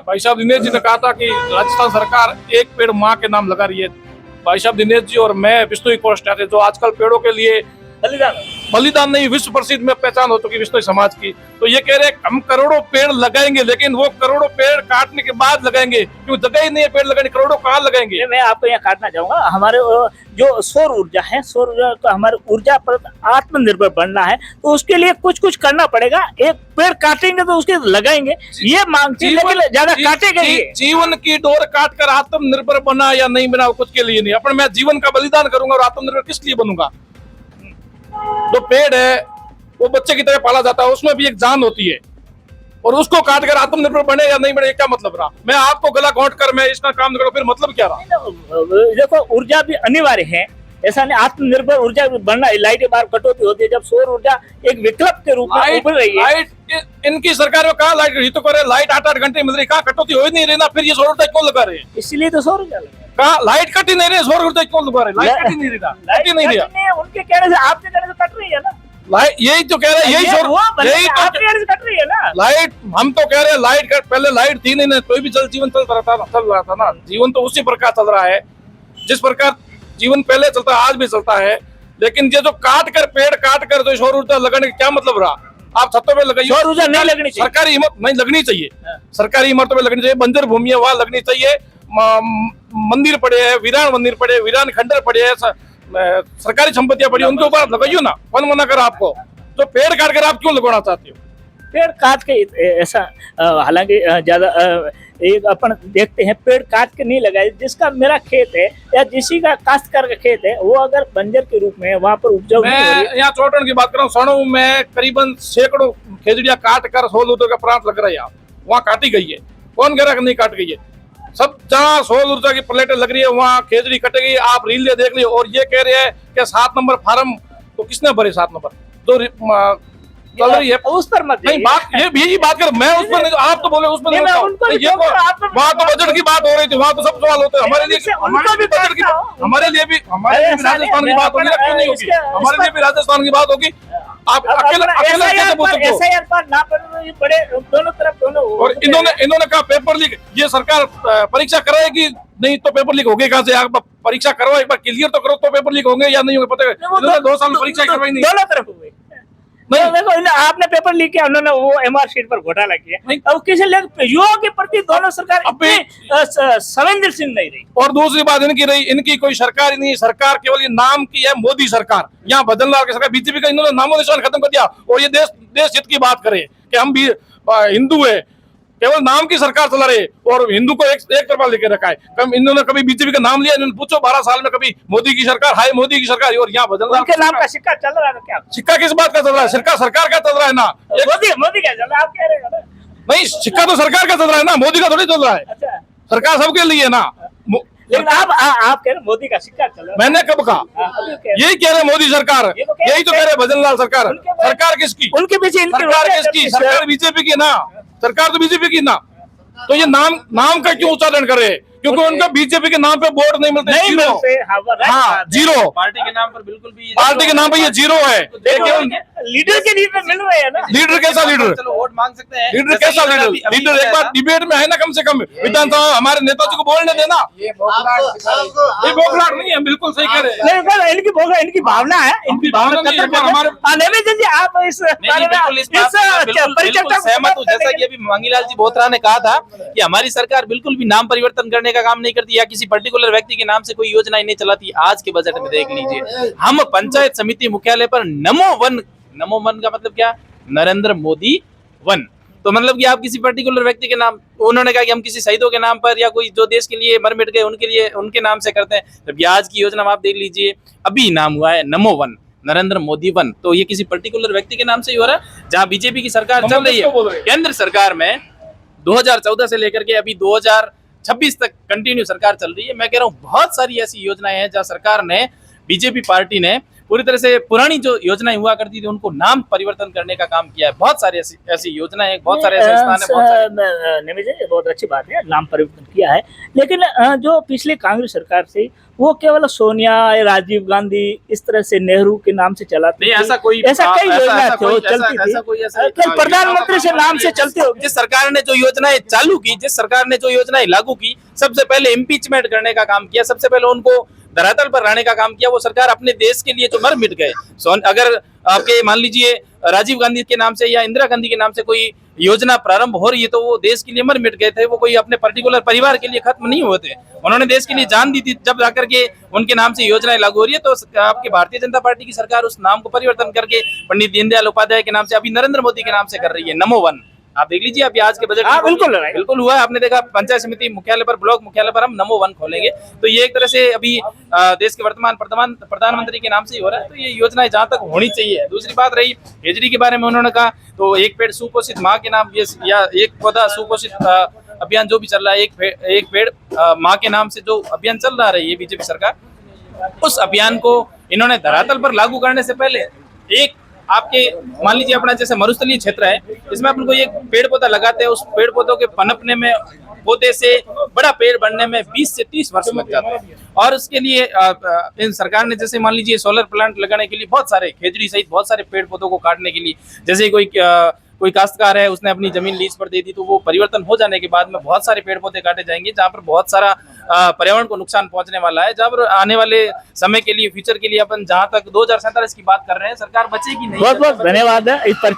भाई साहब दिनेश जी ने कहा था कि राजस्थान सरकार एक पेड़ माँ के नाम लगा रही है। भाई साहब दिनेश जी और मैं विश्नोई कोस्ट थे, जो आजकल पेड़ों के लिए बलिदान नहीं विश्व प्रसिद्ध में पहचान हो चुकी विश्नोई समाज की। तो ये कह रहे हैं हम करोड़ों पेड़ लगाएंगे, लेकिन वो करोड़ों पेड़ काटने के बाद लगाएंगे, क्यों जगह ही नहीं है पेड़ लगाने, करोड़ों कहाँ लगाएंगे। मैं आपको यहाँ काटना चाहूंगा, हमारे जो सौर ऊर्जा है, सौर ऊर्जा तो हमारे ऊर्जा पर आत्मनिर्भर बनना है, तो उसके लिए कुछ कुछ करना पड़ेगा। एक पेड़ काटेंगे तो उसके लगाएंगे, ये मांगते, लेकिन ज्यादा काटेंगे नहीं। जीवन की डोर काट कर आत्मनिर्भर बना या नहीं बना, कुछ के लिए नहीं। अपन मैं जीवन का बलिदान करूंगा और आत्मनिर्भर किस लिए बनूंगा। जो पेड़ है वो बच्चे की तरह पाला जाता है, उसमें भी एक जान होती है, और उसको काट कर आत्मनिर्भर बने या नहीं बने, क्या मतलब रहा। मैं आपको गला घोंट कर मैं इसका काम नहीं करूं, फिर मतलब क्या रहा। देखो ऊर्जा भी अनिवार्य है, ऐसा नहीं आत्मनिर्भर ऊर्जा बनना। लाइट बार कटौती होती है, जब सौर ऊर्जा एक विकल्प के रूप में उभर रही है। लाइट इनकी सरकार में कहा लाइट रही, तो करे लाइट 8-8 घंटे मिल रही, कहा कटौती हो ही नहीं रही ना, फिर ये सौर ऊर्जा क्यों लगा रहे हैं। इसलिए तो सौर ऊर्जा कहा लाइट कट ही नहीं रही, सौर ऊर्जा क्यों लगा रहे, लाइट कट ही नहीं रहा, कट ही नहीं रहा। उनके कहने से आपके कहने से कट रही है ना लाइट, यही तो कह रहे हैं, यही तो कट रही है ना लाइट। हम तो कह रहे हैं लाइट कट, पहले लाइट थी नहीं, कोई भी जल जीवन चल रहा था ना। जीवन तो उसी प्रकार चल रहा है जिस प्रकार जीवन पहले चलता है, आज भी चलता है। लेकिन ये जो काट कर पेड़ काट कर जो सौर ऊर्जा लगाने का क्या मतलब रहा। आप छतों पे लगाइए, सौर ऊर्जा नहीं लगनी चाहिए, सरकारी इमारत नहीं लगनी चाहिए, सरकारी इमारतों में लगनी चाहिए। बंजर भूमि है वहां लगनी चाहिए। मंदिर पड़े हैं, वीरान मंदिर पड़े, वीरान खंडर पड़े हैं, सरकारी संपत्तियां पड़ी, उनके ऊपर लगाइयो ना, कौन मना कर आपको। तो पेड़ काट कर आप क्यों लगाना चाहते हो। पेड़ काट के ऐसा, हालांकि ज्यादा एक अपन देखते हैं पेड़ काट के नहीं लगाए। जिसका मेरा खेत है या किसी का काश्तकार का खेत है, वो अगर बंजर के रूप में वहाँ पर उपजाऊ नहीं हो रही। यहाँ चौटन की बात कर रहा हूँ, सणु में करीबन सैकड़ों खेजड़ियां काट कर 100 लीटर का प्लांट लग रहा है, वहाँ काटी गई है। कौन कह रहा है नहीं काट गई है। सब जहाँ 100 लीटर की प्लेटें लग रही है वहाँ खेजड़ी कटेगी। आप रील देख लियो। और ये कह रहे हैं कि 7 नंबर फार्म तो किसने भरे, 7 नंबर जो चल रही है उस पर मत नहीं बात, ये भी बात कर, मैं उस पर नहीं, आप तो बोले उस पर नहीं। वहाँ तो बजट की बात हो रही थी, वहाँ तो सब सवाल होते हैं। हमारे लिए भी बजट की, हमारे लिए भी राजस्थान की बात होगी, क्यों नहीं होगी। हमारे लिए भी राजस्थान की बात होगी। आप अकेले कैसे बोल सकते हो। दोनों तरफ दोनों। और इन्होंने कहा पेपर लीक, ये सरकार परीक्षा कराएगी नहीं तो पेपर लीक होगी कहाँ से। आप परीक्षा करवाओ, एक बार क्लियर तो करो तो पेपर लीक होंगे या नहीं होंगे। पता है 2 साल में परीक्षा करवाई नहीं, दोनों तरफ हुए। देखो आपने पेपर लीक किया, उन्होंने वो एमआर शीट पर घोटाला किया। अब किसी युवाओं के प्रति दोनों सरकार संवेदनशील नहीं रही। और दूसरी बात इनकी रही, इनकी कोई सरकार ही नहीं, सरकार केवल ये नाम की है, मोदी सरकार। यहाँ भजनलाल की सरकार, बीजेपी का इन्होंने नामो निशान खत्म कर दिया। और ये देश हित की बात करे कि हम भी हिंदू है, केवल नाम की सरकार चला रहे और हिंदू को एक तरफा लेके रखा है। इन्होंने कभी बीजेपी का नाम लिया, इन्होंने पूछो 12 साल में कभी मोदी की सरकार, हाय मोदी की सरकार। और यहाँ भजनलाल के नाम का सिक्का चल रहा है क्या। सिक्का किस बात का चल रहा है, सिक्का सरकार का चल रहा है ना। मोदी क्या चल रहा है, आप कह रहे हो ना। नहीं, सिक्का तो सरकार का चल रहा है ना, मोदी का थोड़ी चल रहा है। अच्छा, सरकार सबके लिए ना। लेकिन आप कह रहे मोदी का सिक्का चल रहा है। मैंने कब कहा, यही कह रहे मोदी सरकार, यही तो कह रहे भजनलाल सरकार। सरकार किसकी, उनके पीछे सरकार किसकी, सरकार बीजेपी की ना, सरकार तो बीजेपी की ना। तो ये नाम का क्यों उच्चारण करे, क्योंकि उनका बीजेपी के नाम पे वोट नहीं मिलते, हाँ जीरो। पार्टी के नाम पर बिल्कुल भी, पार्टी के नाम पे ये जीरो है। लीडर के लीडर मिल रहे हैं ना। लीडर कैसा लीडर, चलो वोट मांग सकते हैं। लीडर कैसा लीडर, लीडर एक बार डिबेट में है ना, कम से कम विधानसभा हमारे नेताजी को बोलने देना। ये बौखलाहट नहीं है, बिल्कुल सही कह रहे हैं। इनकी भावना है, इनकी भावना हमारे आप इस सहमत हूँ। जैसा कि अभी मांगीलाल जी बोथरा ने कहा था कि हमारी सरकार बिल्कुल भी नाम परिवर्तन करने का काम नहीं करती या किसी पर्टिकुलर व्यक्ति के नाम से कोई योजना नहीं चलाती। आज के बजट में देख लीजिए, हम पंचायत समिति मुख्यालय पर नमो वन का मतलब क्या, नरेंद्र मोदी वन। तो मतलब कि आप किसी पर्टिकुलर व्यक्ति के नाम, उन्होंने कहा कि हम किसी शहीदों के नाम पर या कोई जो देश के लिए मर मिट गए उनके लिए उनके नाम से करते हैं। जब आज की योजना आप देख लीजिए, अभी नाम हुआ है नमो वन, नरेंद्र मोदी वन। तो ये किसी पर्टिकुलर व्यक्ति के नाम से ही हो रहा है। जहाँ बीजेपी की सरकार चल रही है, केंद्र सरकार में 2014 से लेकर के अभी 2026 तक कंटिन्यू सरकार चल रही है। मैं कह रहा हूँ बहुत सारी ऐसी योजनाएं हैं जहाँ सरकार ने, बीजेपी पार्टी ने पूरी तरह से पुरानी जो योजनाएं हुआ करती थी उनको नाम परिवर्तन करने का काम किया है। बहुत सारी ऐसी योजनाएं हैं, बहुत सारे ऐसे स्थान है, बहुत सारे निमित जी, ये बहुत अच्छी बात है, नाम परिवर्तन किया है, लेकिन जो पिछले कांग्रेस सरकार से वो केवल सोनिया, राजीव गांधी, इस तरह से नेहरू के नाम से चलाते नहीं, थे। ऐसा कोई ऐसा कई योजना थे वो चलती थी, केवल प्रधानमंत्री से नाम से चलती होगी। जिस सरकार ने जो योजनाएं चालू की, जिस सरकार ने जो योजनाएं लागू की, सबसे पहले इम्पीचमेंट करने का काम किया, सबसे पहले उनको धरातल पर लाने का काम किया। वो सरकार अपने देश के लिए जो मर मिट गए, अगर आपके मान लीजिए राजीव गांधी के नाम से या इंदिरा गांधी के नाम से कोई योजना प्रारंभ हो रही है तो वो देश के लिए मर मिट गए थे, वो कोई अपने पर्टिकुलर परिवार के लिए खत्म नहीं हुए थे, उन्होंने देश के लिए जान दी थी। जब जाकर के उनके नाम से योजनाएं लागू हो रही है तो आपकी भारतीय जनता पार्टी की सरकार उस नाम को परिवर्तन करके पंडित दीनदयाल उपाध्याय के नाम से, अभी नरेंद्र मोदी के नाम से कर रही है, नमो वन। आप देख लीजिए अभी आज के बजट में बिल्कुल हुआ है, आपने देखा पंचायत समिति मुख्यालय पर, ब्लॉक मुख्यालय पर हम नमो वन खोलेंगे। तो ये एक तरह से अभी देश के वर्तमान प्रधानमंत्री के नाम से ही हो रहा है। तो ये योजनाएं जहां तक होनी चाहिए। दूसरी बात रही हेजरी के बारे में, उन्होंने कहा तो एक पेड़ सुपोषित माँ के नाम, ये या एक पौधा सुपोषित अभियान जो भी चल रहा है, एक पेड़ माँ के नाम से जो अभियान चल रहा है ये बीजेपी सरकार, उस अभियान को इन्होंने धरातल पर लागू करने से पहले एक आपके मान लीजिए अपना जैसे मरुस्थलीय क्षेत्र है, इसमें अपन को एक पेड़ पौधा लगाते हैं, उस पेड़ पौधों के पनपने में, पौधे से बड़ा पेड़ बनने में 20 से 30 वर्ष लग जाते हैं। और उसके लिए इन सरकार ने जैसे मान लीजिए सोलर प्लांट लगाने के लिए बहुत सारे, खेजड़ी सहित बहुत सारे पेड़ पौधों को काटने के लिए, जैसे कोई काश्तकार है उसने अपनी जमीन लीज पर दे दी तो वो परिवर्तन हो जाने के बाद में बहुत सारे पेड़ पौधे काटे जाएंगे, जहाँ पर बहुत सारा पर्यावरण को नुकसान पहुंचने वाला है, जहाँ पर आने वाले समय के लिए, फ्यूचर के लिए अपन जहाँ तक 2047 की बात कर रहे हैं, सरकार बचेगी नहीं। बहुत बहुत धन्यवाद है इस पर